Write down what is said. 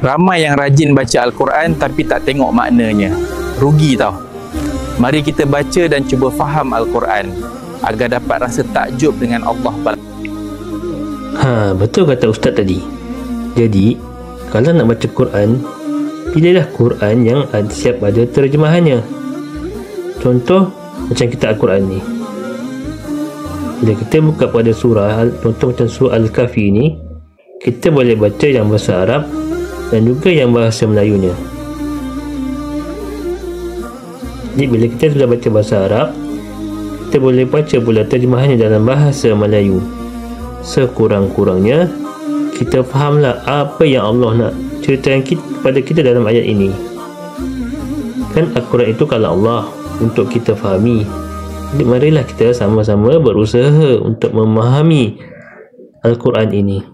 Ramai yang rajin baca Al-Quran tapi tak tengok maknanya. Rugi tau. Mari kita baca dan cuba faham Al-Quran agar dapat rasa takjub dengan Allah. Betul kata Ustaz tadi. Jadi, kalau nak baca Quran, pilihlah Quran yang siap ada terjemahannya. Contoh, macam kita Al-Quran ni. Bila kita buka pada surah, contoh macam surah Al-Kahfi ni, kita boleh baca yang bahasa Arab dan juga yang bahasa Melayunya. Jadi bila kita sudah baca bahasa Arab, kita boleh baca pula terjemahannya dalam bahasa Melayu. Sekurang-kurangnya kita fahamlah apa yang Allah nak ceritakan kepada kita dalam ayat ini. Kan Al-Quran itu kalam Allah untuk kita fahami. Jadi marilah kita sama-sama berusaha untuk memahami Al-Quran ini.